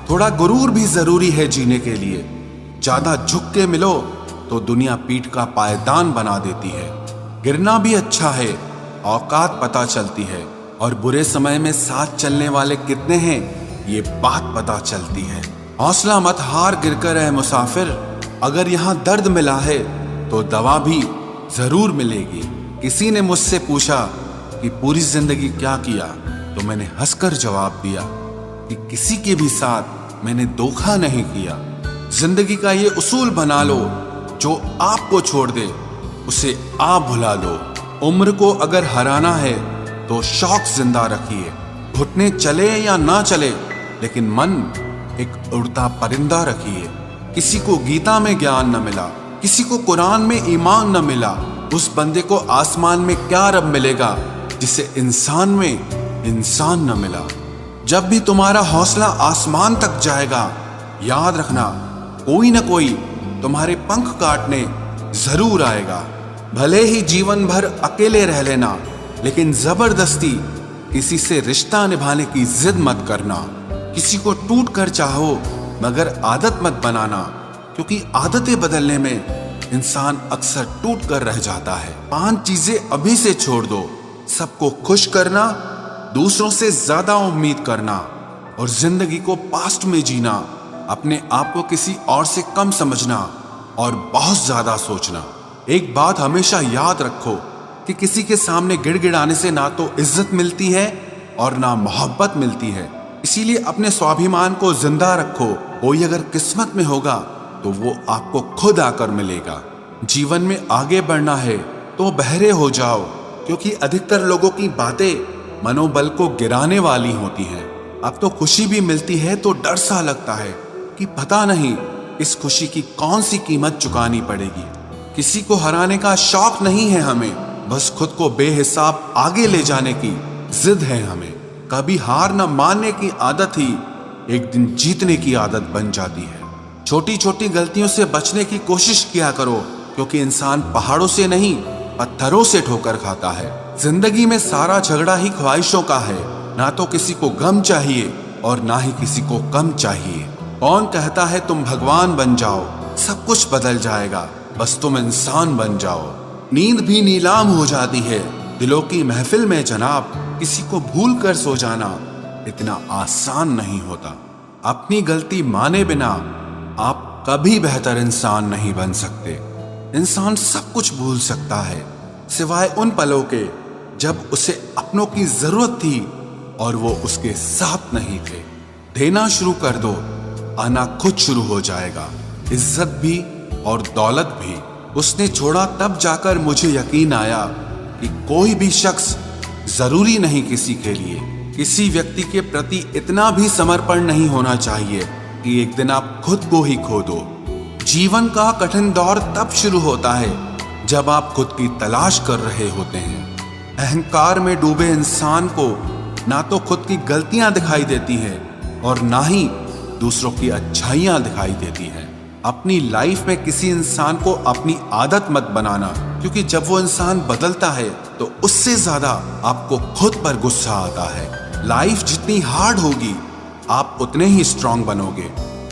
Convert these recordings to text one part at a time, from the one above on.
थोड़ा गुरूर भी जरूरी है जीने के लिए। ज्यादा झुक के मिलो तो दुनिया पीठ का पायदान बना देती है। गिरना भी अच्छा है, औकात पता चलती है, और बुरे समय में साथ चलने वाले कितने हैं ये बात पता चलती है। हौसला मत हार गिरकर है मुसाफिर, अगर यहाँ दर्द मिला है तो दवा भी जरूर मिलेगी। किसी ने मुझसे पूछा कि पूरी जिंदगी क्या किया, तो मैंने हंसकर जवाब दिया कि किसी के भी साथ मैंने धोखा नहीं किया। जिंदगी का ये उसूल बना लो, जो आपको छोड़ दे उसे आप भुला लो। उम्र को अगर हराना है तो शौक जिंदा रखिए। घुटने चले या ना चले, लेकिन मन एक उड़ता परिंदा रखिए। किसी को गीता में ज्ञान न मिला, किसी को कुरान में ईमान न मिला, उस बंदे को आसमान में क्या रब मिलेगा जिसे इंसान में इंसान न मिला। जब भी तुम्हारा हौसला आसमान तक जाएगा, याद रखना कोई न कोई तुम्हारे पंख काटने जरूर आएगा। भले ही जीवन भर अकेले रह लेना, लेकिन जबरदस्ती किसी से रिश्ता निभाने की जिद मत करना। किसी को टूट कर चाहो, मगर आदत मत बनाना, क्योंकि आदतें बदलने में इंसान अक्सर टूट कर रह जाता है। 5 चीजें अभी से छोड़ दो। सबको खुश करना, दूसरों से ज्यादा उम्मीद करना, और जिंदगी को पास्ट में जीना, अपने आप को किसी और से कम समझना, और बहुत ज्यादा सोचना। एक बात हमेशा याद रखो कि किसी के सामने गिड़गिड़ाने से ना तो इज्जत मिलती है और ना मोहब्बत मिलती है। इसीलिए अपने स्वाभिमान को जिंदा रखो। कोई अगर किस्मत में होगा तो वो आपको खुद आकर मिलेगा। जीवन में आगे बढ़ना है तो बहरे हो जाओ, क्योंकि अधिकतर लोगों की बातें मनोबल को गिराने वाली होती हैं। अब तो खुशी भी मिलती है तो डर सा लगता है कि पता नहीं इस खुशी की कौन सी कीमत चुकानी पड़ेगी। किसी को हराने का शौक नहीं है हमें, बस खुद को बेहिसाब आगे ले जाने की जिद है हमें। कभी हार न मानने की आदत ही एक दिन जीतने की आदत बन जाती है। छोटी छोटी गलतियों से बचने की कोशिश किया करो, क्योंकि इंसान पहाड़ों से नहीं पत्थरों से ठोकर खाता है। जिंदगी में सारा झगड़ा ही ख्वाहिशों का है। ना तो किसी को गम चाहिए और ना ही किसी को कम चाहिए। कौन कहता है तुम भगवान बन जाओ, सब कुछ बदल जाएगा, बस तुम इंसान बन जाओ। नींद भी नीलाम हो जाती है दिलों की महफिल में जनाब। किसी को भूल कर सो जाना इतना आसान नहीं होता। अपनी गलती माने बिना आप कभी बेहतर इंसान नहीं बन सकते। इंसान सब कुछ भूल सकता है, सिवाय उन पलों के जब उसे अपनों की जरूरत थी और वो उसके साथ नहीं थे। देना शुरू कर दो, आना खुद शुरू हो जाएगा। इज्जत भी और दौलत भी उसने छोड़ा, तब जाकर मुझे यकीन आया कि कोई भी शख्स जरूरी नहीं किसी के लिए। किसी व्यक्ति के प्रति इतना भी समर्पण नहीं होना चाहिए कि एक दिन आप खुद को ही खो दो। जीवन का कठिन दौर तब शुरू होता है जब आप खुद की तलाश कर रहे होते हैं। अहंकार में डूबे इंसान को ना तो खुद की गलतियां दिखाई देती हैं और ना ही दूसरों की अच्छाइयां दिखाई देती हैं। अपनी लाइफ में किसी इंसान को अपनी आदत मत बनाना, क्योंकि जब वो इंसान बदलता है तो उससे ज्यादा आपको खुद पर गुस्सा आता है। लाइफ जितनी हार्ड होगी आप उतने ही स्ट्रांग बनोगे,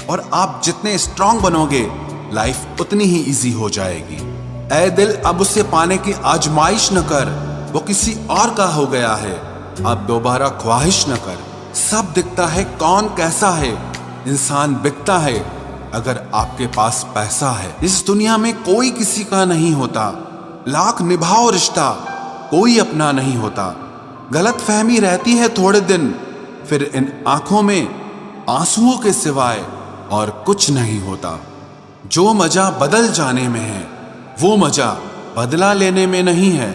और आप जितने स्ट्रांग बनोगे लाइफ उतनी ही इजी हो जाएगी। ऐ दिल अब उसे पाने की आजमाइश न कर, वो किसी और का हो गया है, अब दोबारा ख्वाहिश न कर। सब दिखता है कौन कैसा है, इंसान बिकता है अगर आपके पास पैसा है। इस दुनिया में कोई किसी का नहीं होता, लाख निभाओ रिश्ता कोई अपना नहीं होता। गलत फहमी रहती है थोड़े दिन, फिर इन आंखों में आंसुओं के सिवाय और कुछ नहीं होता। जो मजा बदल जाने में है वो मजा बदला लेने में नहीं है।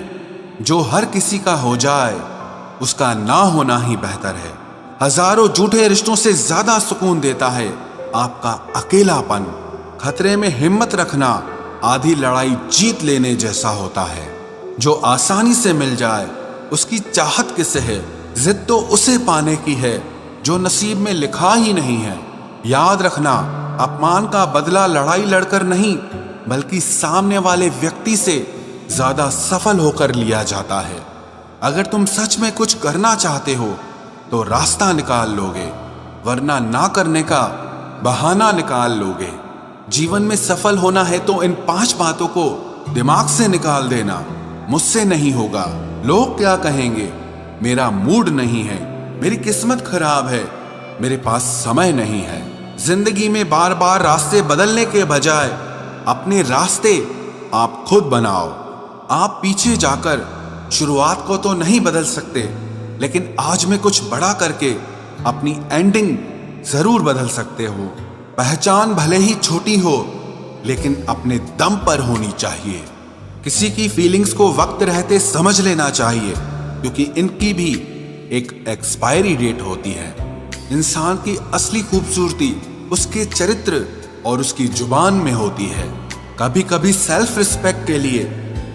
जो हर किसी का हो जाए उसका ना होना ही बेहतर है। हजारों झूठे रिश्तों से ज्यादा सुकून देता है आपका अकेलापन। खतरे में हिम्मत रखना आधी लड़ाई जीत लेने जैसा होता है। जो आसानी से मिल जाए उसकी चाहत किसे है, जिद तो उसे पाने की है जो नसीब में लिखा ही नहीं है। याद रखना, अपमान का बदला लड़ाई लड़कर नहीं बल्कि सामने वाले व्यक्ति से ज्यादा सफल होकर लिया जाता है। अगर तुम सच में कुछ करना चाहते हो तो रास्ता निकाल लोगे, वरना ना करने का बहाना निकाल लोगे। जीवन में सफल होना है तो इन 5 बातों को दिमाग से निकाल देना। मुझसे नहीं होगा, लोग क्या कहेंगे, मेरा मूड नहीं है, मेरी किस्मत खराब है, मेरे पास समय नहीं है। जिंदगी में बार बार रास्ते बदलने के बजाय अपने रास्ते आप खुद बनाओ। आप पीछे जाकर शुरुआत को तो नहीं बदल सकते, लेकिन आज में कुछ बड़ा करके अपनी एंडिंग जरूर बदल सकते हो। पहचान भले ही छोटी हो, लेकिन अपने दम पर होनी चाहिए। किसी की फीलिंग्स को वक्त रहते समझ लेना चाहिए, क्योंकि इनकी भी एक एक्सपायरी डेट होती है। इंसान की असली खूबसूरती उसके चरित्र और उसकी जुबान में होती है। कभी कभी सेल्फ रिस्पेक्ट के लिए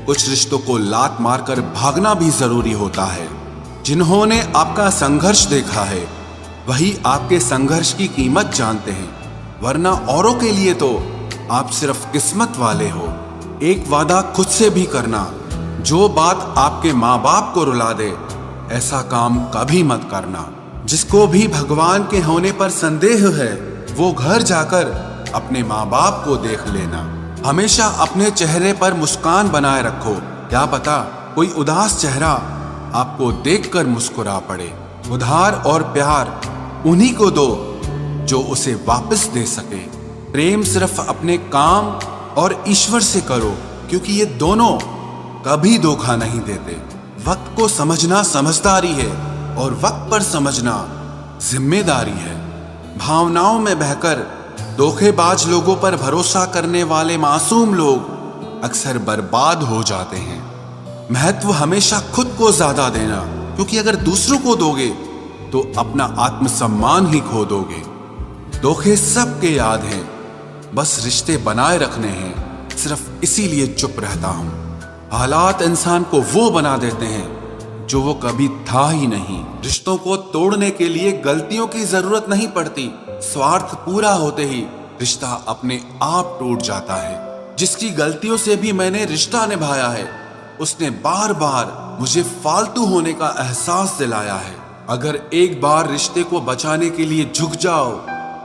कुछ रिश्तों को लात मारकर भागना भी जरूरी होता है। जिन्होंने आपका संघर्ष देखा है वही आपके संघर्ष की कीमत जानते हैं, वरना औरों के लिए तो आप सिर्फ किस्मत वाले हो। एक वादा खुद से भी करना, जो बात आपके माँ बाप को रुला दे ऐसा काम कभी मत करना। जिसको भी भगवान के होने पर संदेह है वो घर जाकर अपने माँ बाप को देख लेना। हमेशा अपने चेहरे पर मुस्कान बनाए रखो, क्या पता कोई उदास चेहरा आपको देखकर मुस्कुरा पड़े। उधार और प्यार उन्हीं को दो जो उसे वापस दे सके। प्रेम सिर्फ अपने काम और ईश्वर से करो, क्योंकि ये दोनों कभी धोखा नहीं देते। वक्त को समझना समझदारी है और वक्त पर समझना जिम्मेदारी है। भावनाओं में बहकर धोखेबाज लोगों पर भरोसा करने वाले मासूम लोग अक्सर बर्बाद हो जाते हैं। महत्व हमेशा खुद को ज्यादा देना, क्योंकि अगर दूसरों को दोगे तो अपना आत्मसम्मान ही खो दोगे। धोखे सबके याद हैं, बस रिश्ते बनाए रखने हैं, सिर्फ इसीलिए चुप रहता हूं। हालात इंसान को वो बना देते हैं जो वो कभी था ही नहीं। रिश्तों को तोड़ने के लिए गलतियों की जरूरत नहीं पड़ती, स्वार्थ पूरा होते ही रिश्ता अपने आप टूट जाता है। जिसकी गलतियों से भी मैंने रिश्ता निभाया है उसने बार बार मुझे फालतू होने का एहसास दिलाया है। अगर एक बार रिश्ते को बचाने के लिए झुक जाओ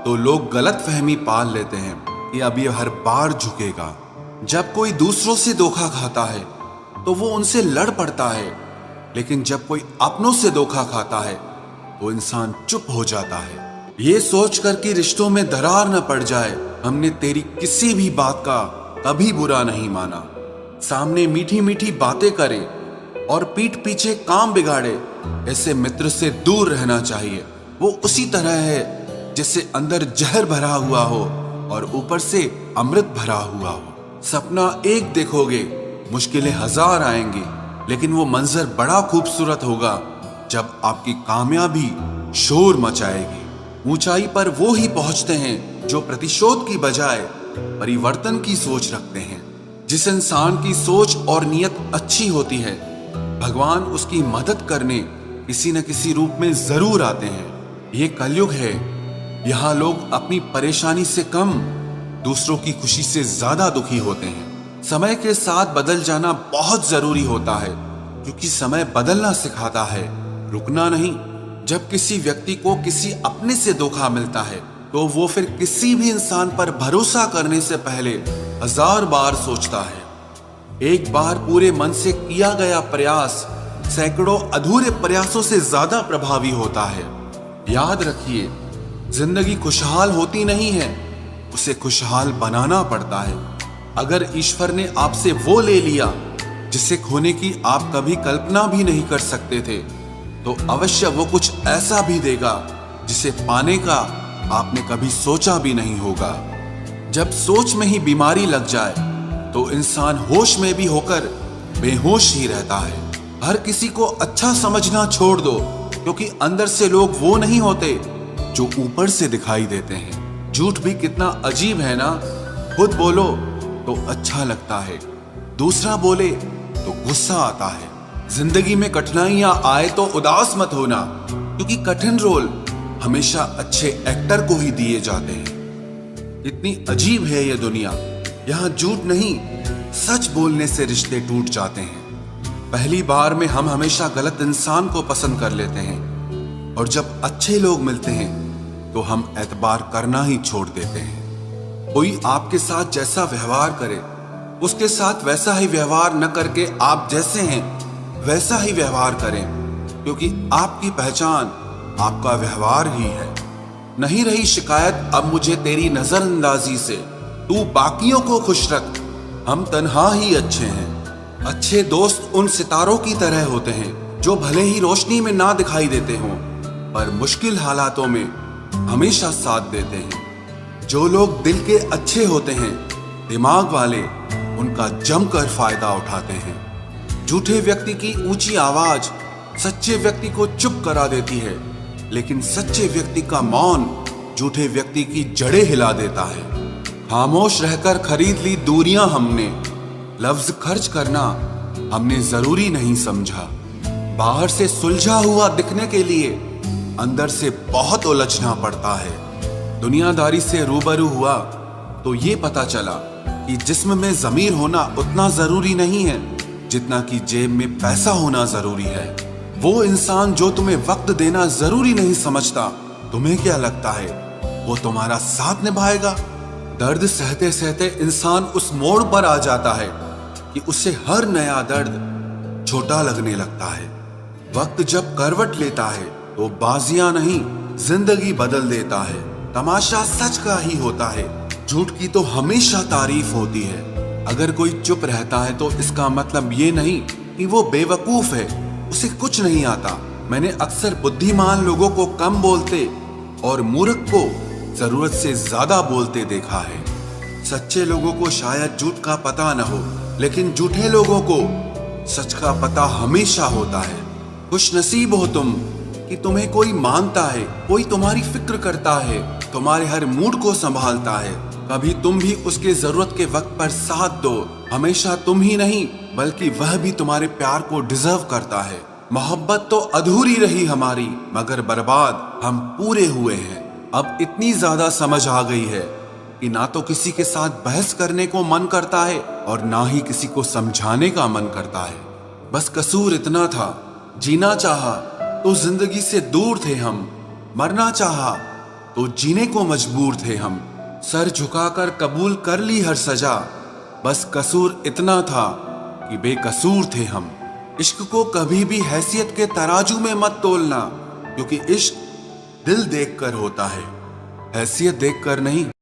तो लोग गलत फहमी पाल लेते हैं कि अब ये हर बार झुकेगा। जब कोई दूसरों से धोखा खाता है तो वो उनसे लड़ पड़ता है, लेकिन जब कोई अपनों से धोखा खाता है तो इंसान चुप हो जाता है। ये सोचकर कि रिश्तों में दरार न पड़ जाए, हमने तेरी किसी भी बात का कभी बुरा नहीं माना। सामने मीठी मीठी बातें करे और पीठ पीछे काम बिगाड़े, ऐसे मित्र से दूर रहना चाहिए। वो उसी तरह है जैसे अंदर जहर भरा हुआ हो और ऊपर से अमृत भरा हुआ हो। सपना एक देखोगे, मुश्किलें 1000 आएंगी, लेकिन वो मंजर बड़ा खूबसूरत होगा जब आपकी कामयाबी शोर मचाएगी। ऊंचाई पर वो ही पहुंचते हैं जो प्रतिशोध की बजाय परिवर्तन की सोच रखते हैं। जिस इंसान की सोच और नियत अच्छी होती है, भगवान उसकी मदद करने किसी न किसी रूप में जरूर आते हैं। ये कलयुग है, यहाँ लोग अपनी परेशानी से कम दूसरों की खुशी से ज्यादा दुखी होते हैं। समय के साथ बदल जाना बहुत जरूरी होता है, क्योंकि समय बदलना सिखाता है, रुकना नहीं। जब किसी व्यक्ति को किसी अपने से धोखा मिलता है तो वो फिर किसी भी इंसान पर भरोसा करने से पहले 1000 बार सोचता है। एक बार पूरे मन से किया गया प्रयास सैकड़ों अधूरे प्रयासों से ज्यादा प्रभावी होता है। याद रखिए, जिंदगी खुशहाल होती नहीं है, उसे खुशहाल बनाना पड़ता है। अगर ईश्वर ने आपसे वो ले लिया जिसे खोने की आप कभी कल्पना भी नहीं कर सकते थे, तो अवश्य वो कुछ ऐसा भी देगा जिसे पाने का आपने कभी सोचा भी नहीं होगा। जब सोच में ही बीमारी लग जाए तो इंसान होश में भी होकर बेहोश ही रहता है। हर किसी को अच्छा समझना छोड़ दो, क्योंकि अंदर से लोग वो नहीं होते जो ऊपर से दिखाई देते हैं। झूठ भी कितना अजीब है ना, खुद बोलो तो अच्छा लगता है, दूसरा बोले तो गुस्सा आता है। जिंदगी में कठिनाइयां आए तो उदास मत होना, क्योंकि कठिन रोल हमेशा अच्छे एक्टर को ही दिए जाते हैं। इतनी अजीब है ये दुनिया, यहाँ झूठ नहीं सच बोलने से रिश्ते टूट जाते हैं। पहली बार में हम हमेशा गलत इंसान को पसंद कर लेते हैं, और जब अच्छे लोग मिलते हैं तो हम एतबार करना ही छोड़ देते हैं। कोई आपके साथ जैसा व्यवहार करे, उसके साथ वैसा ही व्यवहार न करके आप जैसे हैं वैसा ही व्यवहार करें, क्योंकि आपकी पहचान आपका व्यवहार ही है। नहीं रही शिकायत अब मुझे तेरी नजरअंदाजी से, तू बाकियों को खुश रख, हम तन्हा ही अच्छे हैं। अच्छे दोस्त उन सितारों की तरह होते हैं जो भले ही रोशनी में ना दिखाई देते हों, पर मुश्किल हालातों में हमेशा साथ देते हैं। जो लोग दिल के अच्छे होते हैं, दिमाग वाले, उनका जमकर फायदा उठाते हैं। झूठे व्यक्ति की ऊंची आवाज सच्चे व्यक्ति को चुप करा देती है, लेकिन सच्चे व्यक्ति का मौन झूठे व्यक्ति की जड़ें हिला देता है। खामोश रहकर खरीद ली दूरियां हमने, लफ्ज खर्च करना हमने जरूरी नहीं समझा। बाहर से सुलझा हुआ दिखने के लिए अंदर से बहुत उलझना पड़ता है। दुनियादारी से रूबरू हुआ तो ये पता चला कि जिस्म में ज़मीर होना उतना जरूरी नहीं है जितना कि जेब में पैसा होना जरूरी है। वो इंसान जो तुम्हें वक्त देना जरूरी नहीं समझता, तुम्हें क्या लगता है वो तुम्हारा साथ निभाएगा? दर्द सहते सहते इंसान उस मोड़ पर आ जाता है कि उसे हर नया दर्द छोटा लगने लगता है। वक्त जब करवट लेता है तो बाजियां नहीं जिंदगी बदल देता है। तमाशा सच का ही होता है, झूठ की तो हमेशा तारीफ होती है। अगर कोई चुप रहता है तो इसका मतलब ये नहीं कि वो बेवकूफ है, उसे कुछ नहीं आता। मैंने अक्सर बुद्धिमान लोगों को कम बोलते और मूर्ख को जरूरत से ज्यादा बोलते देखा है। सच्चे लोगों को शायद झूठ का पता न हो, लेकिन झूठे लोगों को सच का पता हमेशा होता है। खुश नसीब हो तुम कि तुम्हें कोई मानता है, कोई तुम्हारी फिक्र करता है, तुम्हारे हर मूड को संभालता है। कभी तुम भी उसके जरूरत के वक्त पर साथ दो। हमेशा तुम ही नहीं बल्कि वह भी तुम्हारे प्यार को डिजर्व करता है। मोहब्बत तो अधूरी रही हमारी, मगर बर्बाद हम पूरे हुए हैं। अब इतनी ज्यादा समझ आ गई है कि ना तो किसी के साथ बहस करने को मन करता है और ना ही किसी को समझाने का मन करता है। बस कसूर इतना था, जीना चाहा तो जिंदगी से दूर थे हम, मरना चाहा तो जीने को मजबूर थे हम। सर झुकाकर कबूल कर ली हर सजा, बस कसूर इतना था कि बेकसूर थे हम। इश्क को कभी भी हैसियत के तराजू में मत तोलना, क्योंकि इश्क दिल देखकर होता है, हैसियत देखकर नहीं।